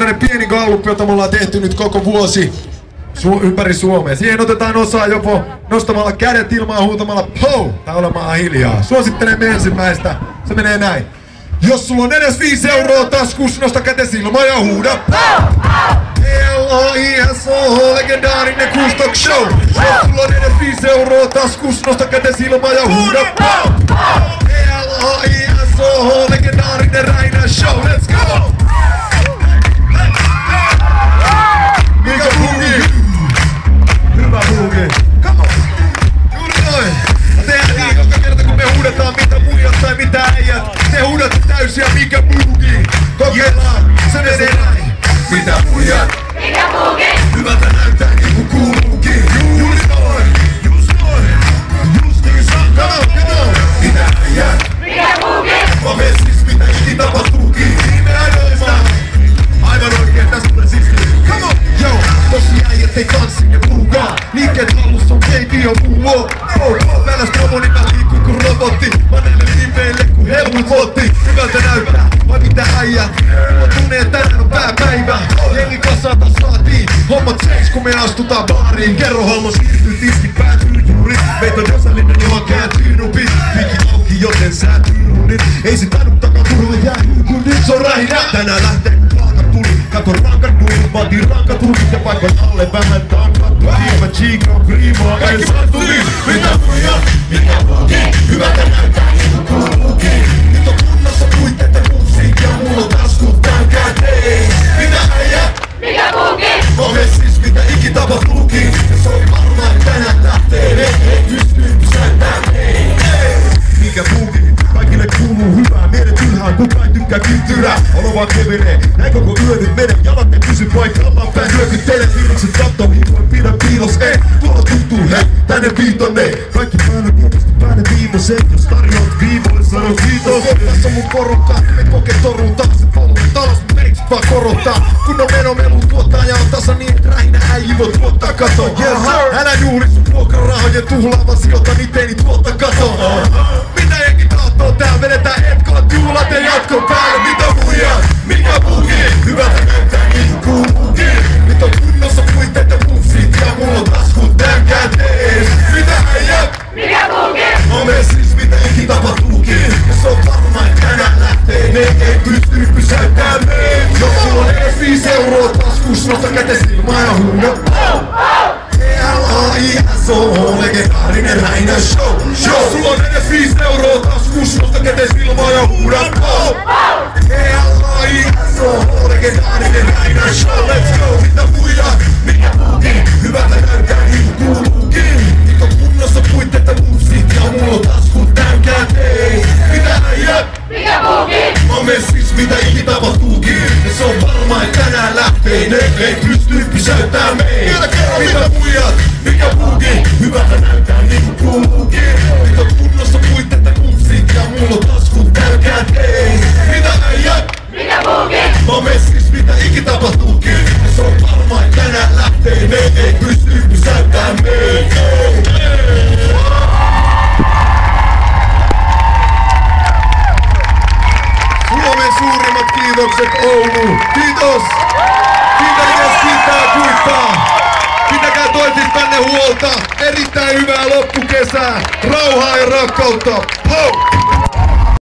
tämmönen pieni galluppi, jota me ollaan tehty nyt koko vuosi ympäri Suomea. Siihen otetaan osaa joko nostamalla kädet ilmaan huutamalla POW tai olemaan hiljaa. Suosittelemme ensimmäistä. Se menee näin. Jos sulla on edes 5 euroa taskus, nosta kätes ilmaan ja huuda POW! L-A-I-S-O, legendaarinen Kustok Show. Jos sulla on edes 5 euroa taskus, nosta kätes ilmaan ja huuda POW! L-A-I-S-O, legendaarinen Räinä Show. Let's go! Mikä boogie? Hyvä boogie. Come on! Juuri noin! Tehdään niin joka kerta kun me huudetaan mitä muijat tai mitä äijät. Te huudatte täysiä mikä boogie. Kokeillaan, se menee näin. Mitä muijat? Mikä boogie? Hyvältä näyttää niinku kuuluukin. Juuri noin! Just noin! Just niin saa! Come on, come on! Mitä äijät? Mikä boogie? Mä menen siis mitä ikin tapahtuukin. Niin ainoastaan. Aivan oikein, tässä tulee siistiä. Come on! Yo! Tosi äijät ei tanssi ja puhukaan. Liikkeet hallussa on baby on muu. Päällä stromoni mä liikun kun robotti. Mä näille nimeille kun helmuvotti. Hyvältä näyttää, vai mitä äijät? Mulla tunnee tänään on pääpäivä. Jengi kasata saatiin. Hommat seis kun me astutaan baariin. Kerro hommo siirtyy tiskit päätyy juuri. Meitä on osallinen johon kääntyy nupit. Pikin auki joten sä tyyrunit. Ei sit tainnut takaa turva jää kun nyt se on rähinä. Tänään lähtee kun raakat tuli. Kato rankat nurut, vaatii rankat rukit ja paikan alle vähän tankattu. Tiimä Chico Primo ei saatu niin. Mitä muijat? Mikä boogie? Hyvältä näyttää niinku kuuluukin. Nyt on kunnossa puitteet ja musiikki ja mulla on taskut tän käteen. Mitä äijät? Mikä boogie? Mä menen siis mitä ikin tapahtuukin. Ja se on varmaan tänään lähtee. Ei pystyy pysäyttämään meitä. Mikä boogie? Kaikille kuuluu hyvää, meidät ylhään, kukaan ei tykkää kyttyrää. Olo vaan kevenee, näin koko yö nyt mene. Jalat ne pysy paikallaan, pää hyökyttelee. Virukset kattoo, hiivoin pidä piilos, ei. Tuolla tuntuu, hei, tänne viitonne. Kaikki päälle tietysti päälle viimeiset. Jos tarjoat viivoille, sano kiitos. Tässä on mun porukka, me koke toruu taakse polun. Talos meiks vaan korottaa. Kun on menomelu tuottaa ja on tasa niin, että rähinä äijä voi tuottaa kato. Älä juuri sun vuokrarahojen tuhlaava sijoita, niitä ei tuottaa kato. Mitä jengi tahtoo tää? Vedetään etkoot juhlat ja jatko päälle. Mitä muijat? Mikä boogie? Hyvältä näyttää niin kuuluukin. Nyt on kunnossa puitteet ja pussit ja mulla on taskut tän käteen. Mitä äijät? Mikä boogie? Mä menen siis mitä ikin tapahtuukin. Ja se on varma et tänään lähtee. Ne ei pysty pysäyttämään meitä. Jos sulla on edes 5 euroa taskus, nosta kätes ilmaa ja huuda L-A-I-S-O, legendaarinen Räinä Show. Jos sulla on edes 5 euroa taskus, nosta kätes ilmaa ja huuda POW! L-A-I-S-O, legendaarinen Räinä Show. Let's go! Mitä muijat? Mikä boogie? Hyvältä näyttää niin kuuluukin. Nyt on kunnossa puitteet ja mussit ja mulla on taskut tän käteen. Mitä äijät? Mikä boogie? Mä menen siis mitä ikin tapahtuukin. Ja se on varma et tänään lähtee. Ne ei pysty pysäyttämään meitä. Vielä kerran mitä muijat? Mikä boogie? Hyvältä näyttää niinku kuuluukin. Nyt on kunnossa puitteet ja mussit ja mulla on taskut tän käteen. Mitä äijät? Mikä boogie? Mä menen siis mitä ikin tapahtuukin. Ja se on varma et tänään lähtee. Ne ei pysty pysäyttämään meitä. Suomen suurimmat kiitokset Oulu. Kiitos! Kiitos kiittää kuittaa. Pitäkää toisistanne huolta. Erittäin hyvää loppukesää. Rauhaa ja rakkautta. POW!